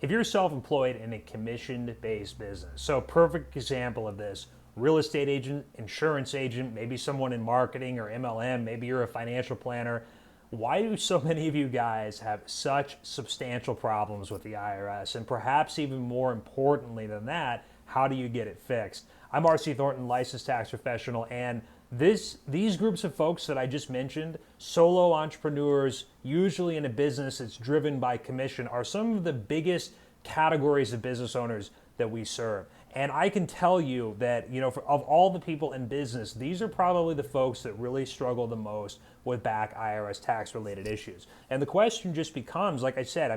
if you're self-employed in a commission-based business, so perfect example of this, real estate agent, insurance agent, maybe someone in marketing or MLM, maybe you're a financial planner. Why do so many of you guys have such substantial problems with the IRS? And perhaps even more importantly than that, how do you get it fixed? I'm R.C. Thornton, licensed tax professional, and these groups of folks that I just mentioned, solo entrepreneurs, usually in a business that's driven by commission, are some of the biggest categories of business owners that we serve. And I can tell you that, of all the people in business, these are probably the folks that really struggle the most with back IRS tax related issues. And the question just becomes, like I said,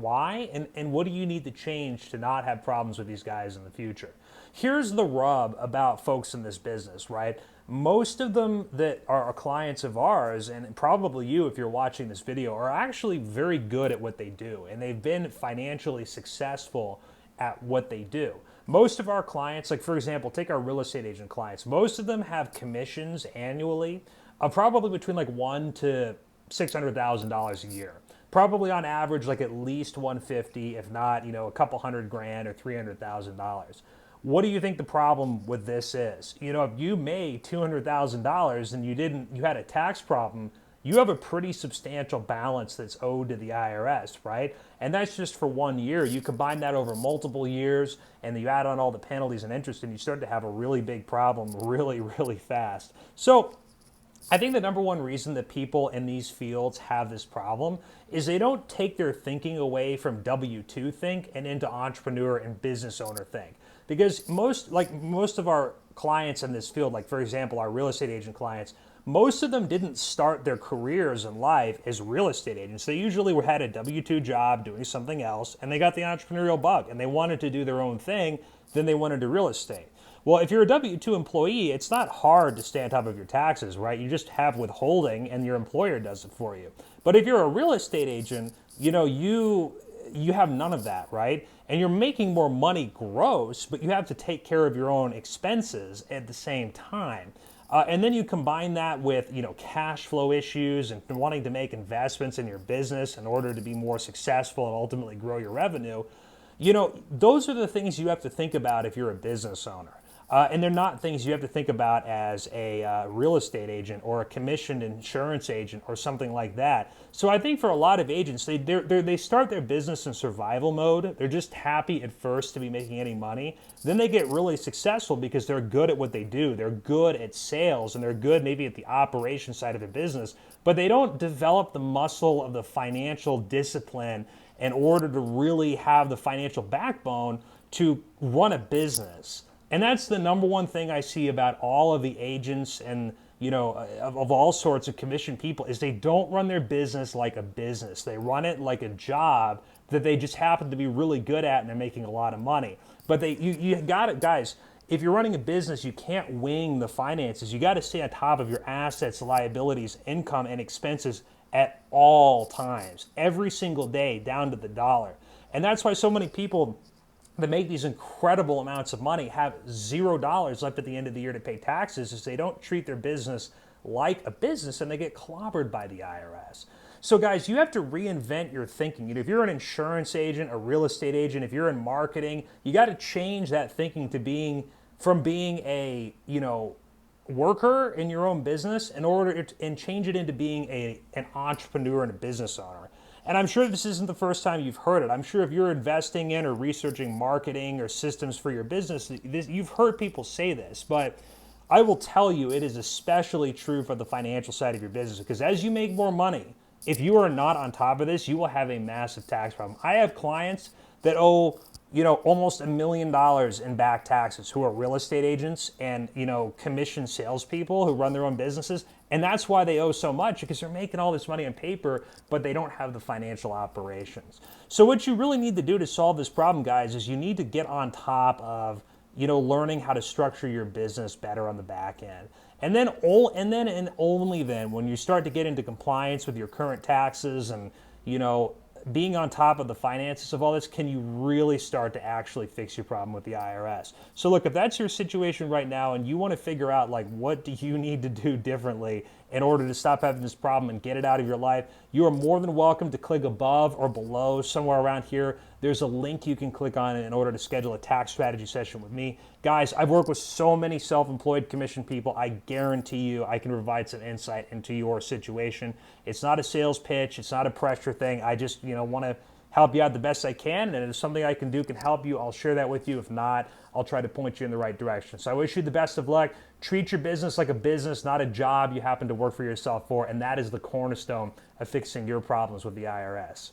why, and what do you need to change to not have problems with these guys in the future? Here's the rub about folks in this business, right? Most of them that are clients of ours, and probably you if you're watching this video, are actually very good at what they do, and they've been financially successful at what they do. Most of our clients, like for example, take our real estate agent clients, most of them have commissions annually of probably between like $1 to $600,000 a year. Probably on average, like at least 150, if not, a couple $100,000 or $300,000. What do you think the problem with this is? If you made $200,000 and you had a tax problem, you have a pretty substantial balance that's owed to the IRS, right? And that's just for 1 year. You combine that over multiple years and you add on all the penalties and interest and you start to have a really big problem really, really fast. So I think the number one reason that people in these fields have this problem is they don't take their thinking away from W-2 think and into entrepreneur and business owner think. Because most of our clients in this field, like for example, our real estate agent clients, most of them didn't start their careers in life as real estate agents. They usually had a W-2 job doing something else, and they got the entrepreneurial bug, and they wanted to do their own thing, then they went into real estate. Well, if you're a W-2 employee, it's not hard to stay on top of your taxes, right? You just have withholding, and your employer does it for you. But if you're a real estate agent, you have none of that, right? And you're making more money gross, but you have to take care of your own expenses at the same time. And then you combine that with, cash flow issues and wanting to make investments in your business in order to be more successful and ultimately grow your revenue. Those are the things you have to think about if you're a business owner. And they're not things you have to think about as a real estate agent or a commissioned insurance agent or something like that. So I think for a lot of agents, they start their business in survival mode. They're just happy at first to be making any money. Then they get really successful because they're good at what they do. They're good at sales and they're good maybe at the operation side of the business, but they don't develop the muscle of the financial discipline in order to really have the financial backbone to run a business. And that's the number one thing I see about all of the agents and, of all sorts of commissioned people is they don't run their business like a business. They run it like a job that they just happen to be really good at and they're making a lot of money. But you got it, guys. If you're running a business, you can't wing the finances. You got to stay on top of your assets, liabilities, income, and expenses at all times, every single day, down to the dollar. And that's why so many people that make these incredible amounts of money have $0 left at the end of the year to pay taxes is they don't treat their business like a business and they get clobbered by the IRS. So guys, you have to reinvent your thinking. If you're an insurance agent, a real estate agent, if you're in marketing, you got to change that thinking to from being a, worker in your own business and change it into being an entrepreneur and a business owner. And I'm sure this isn't the first time you've heard it. I'm sure if you're investing in or researching marketing or systems for your business, you've heard people say this. But I will tell you, it is especially true for the financial side of your business because as you make more money, if you are not on top of this, you will have a massive tax problem. I have clients that owe almost $1 million in back taxes who are real estate agents and, commission salespeople who run their own businesses. And that's why they owe so much because they're making all this money on paper, but they don't have the financial operations. So what you really need to do to solve this problem, guys, is you need to get on top of, learning how to structure your business better on the back end. And then only then, when you start to get into compliance with your current taxes and, being on top of the finances of all this, can you really start to actually fix your problem with the IRS? So look, if that's your situation right now and you want to figure out what do you need to do differently in order to stop having this problem and get it out of your life, you are more than welcome to click above or below, somewhere around here. There's a link you can click on in order to schedule a tax strategy session with me. Guys, I've worked with so many self-employed commission people. I guarantee you I can provide some insight into your situation. It's not a sales pitch. It's not a pressure thing. I just, want to help you out the best I can, and if something I can do can help you, I'll share that with you. If not, I'll try to point you in the right direction. So I wish you the best of luck. Treat your business like a business, not a job you happen to work for yourself for, and that is the cornerstone of fixing your problems with the IRS.